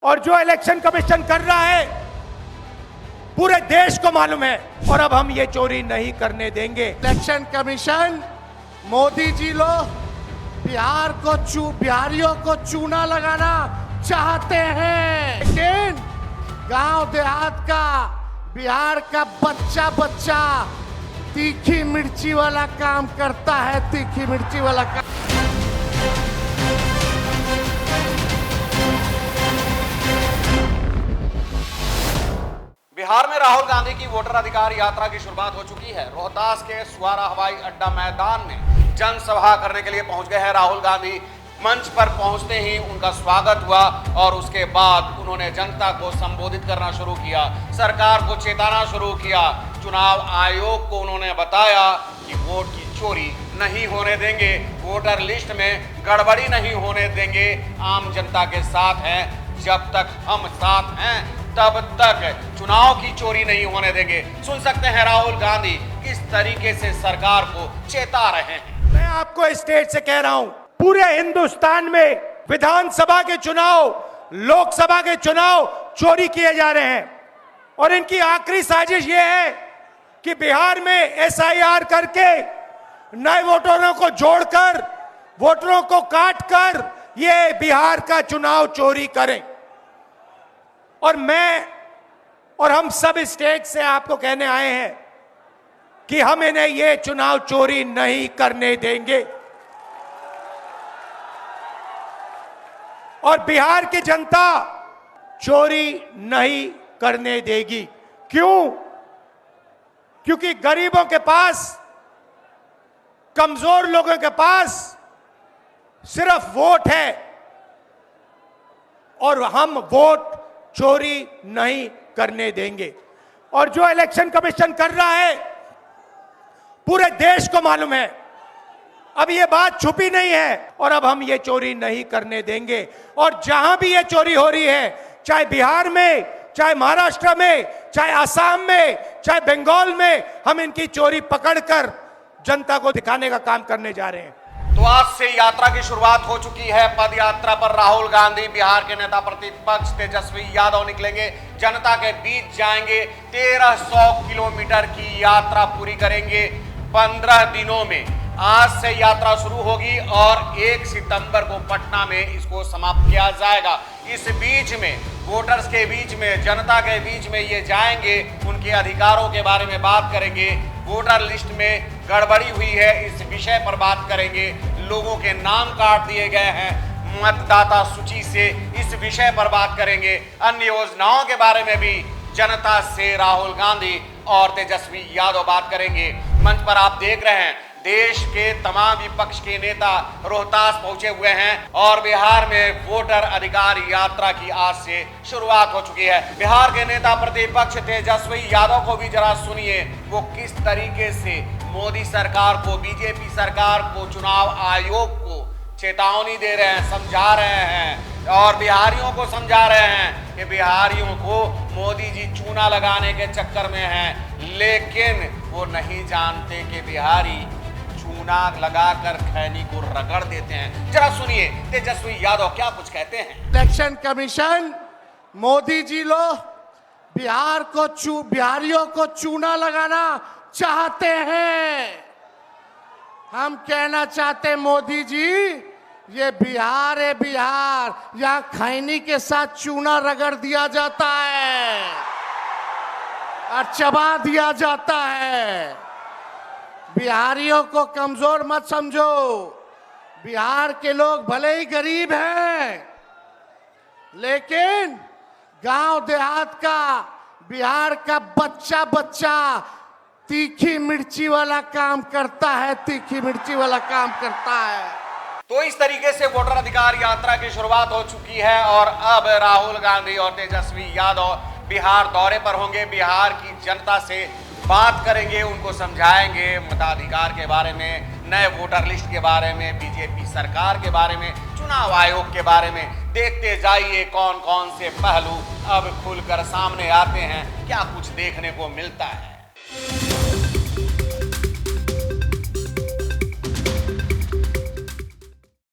और जो election commission कर रहा है पूरे देश को मालूम है और अब हम ये चोरी नहीं करने देंगे। इलेक्शन कमीशन मोदी जी लोग बिहारियों को चूना लगाना चाहते हैं, लेकिन गांव देहात का बिहार का बच्चा बच्चा तीखी मिर्ची वाला काम करता है, तीखी मिर्ची वाला काम। बिहार में राहुल गांधी की वोटर अधिकार यात्रा की शुरुआत हो चुकी है। रोहतास के सुवारा हवाई अड्डा मैदान में जनसभा करने के लिए पहुंच गए हैं राहुल गांधी। मंच पर पहुंचते ही उनका स्वागत हुआ और उसके बाद उन्होंने जनता को संबोधित करना शुरू किया, सरकार को चेताना शुरू किया। चुनाव आयोग को उन्होंने बताया कि वोट की चोरी नहीं होने देंगे, वोटर लिस्ट में गड़बड़ी नहीं होने देंगे, आम जनता के साथ हैं, जब तक हम साथ हैं तब तक चुनाव की चोरी नहीं होने देंगे। सुन सकते हैं राहुल गांधी किस तरीके से सरकार को चेता रहे हैं। मैं आपको स्टेज से कह रहा हूं, पूरे हिंदुस्तान में विधानसभा के चुनाव, लोकसभा के चुनाव चोरी किए जा रहे हैं और इनकी आखिरी साजिश यह है कि बिहार में एसआईआर करके नए वोटरों को जोड़कर, वोटरों को काटकर ये बिहार का चुनाव चोरी करें। और मैं और हम सब स्टेट से आपको कहने आए हैं कि हम इन्हें ये चुनाव चोरी नहीं करने देंगे और बिहार की जनता चोरी नहीं करने देगी। क्यों? क्योंकि गरीबों के पास, कमजोर लोगों के पास सिर्फ वोट है और हम वोट चोरी नहीं करने देंगे। और जो इलेक्शन कमीशन कर रहा है पूरे देश को मालूम है, अब ये बात छुपी नहीं है और अब हम ये चोरी नहीं करने देंगे। और जहां भी ये चोरी हो रही है, चाहे बिहार में, चाहे महाराष्ट्र में, चाहे असम में, चाहे बंगाल में, हम इनकी चोरी पकड़कर जनता को दिखाने का काम करने जा रहे हैं। तो आज से यात्रा की शुरुआत हो चुकी है। पद यात्रा पर राहुल गांधी, बिहार के नेता प्रतिपक्ष तेजस्वी यादव निकलेंगे, जनता के बीच जाएंगे, 1300 किलोमीटर की यात्रा पूरी करेंगे 15 दिनों में। आज से यात्रा शुरू होगी और 1 सितंबर को पटना में इसको समाप्त किया जाएगा। इस बीच में वोटर्स के बीच में, जनता के बीच में ये जाएंगे, उनके अधिकारों के बारे में बात करेंगे, वोटर लिस्ट में गड़बड़ी हुई है इस विषय पर बात करेंगे, लोगों के नाम काट दिए गए हैं मतदाता सूची से, इस विषय पर बात करेंगे। अन्य योजनाओं के बारे में भी जनता से राहुल गांधी और तेजस्वी यादव बात करेंगे। मंच पर आप देख रहे हैं देश के तमाम विपक्ष के नेता रोहतास पहुंचे हुए हैं और बिहार में वोटर अधिकार यात्रा की आज से शुरुआत हो चुकी है। बिहार के नेता प्रतिपक्ष तेजस्वी यादव को भी जरा सुनिए, वो किस तरीके से मोदी सरकार को, बीजेपी सरकार को, चुनाव आयोग को चेतावनी दे रहे हैं, समझा रहे हैं और बिहारियों को समझा रहे हैं कि बिहारियों को मोदी जी चूना लगाने के चक्कर में हैं, लेकिन वो नहीं जानते कि बिहारी चूना लगाकर खैनी को रगड़ देते हैं। जरा सुनिए तेजस्वी यादव क्या कुछ कहते हैं। इलेक्शन कमीशन मोदी जी लोग बिहारियों को चूना लगाना चाहते हैं। हम कहना चाहते हैं मोदी जी, ये बिहार है, बिहार, यहां खैनी के साथ चूना रगड़ दिया जाता है और चबा दिया जाता है। बिहारियों को कमजोर मत समझो। बिहार के लोग भले ही गरीब हैं, लेकिन गांव देहात का बिहार का बच्चा बच्चा तीखी मिर्ची वाला काम करता है, तीखी मिर्ची वाला काम करता है। तो इस तरीके से वोटर अधिकार यात्रा की शुरुआत हो चुकी है और अब राहुल गांधी और तेजस्वी यादव बिहार दौरे पर होंगे, बिहार की जनता से बात करेंगे, उनको समझाएंगे मताधिकार के बारे में, नए वोटर लिस्ट के बारे में, बीजेपी सरकार के बारे में, चुनाव आयोग के बारे में। देखते जाइए कौन कौन से पहलू अब खुलकर सामने आते हैं, क्या कुछ देखने को मिलता है।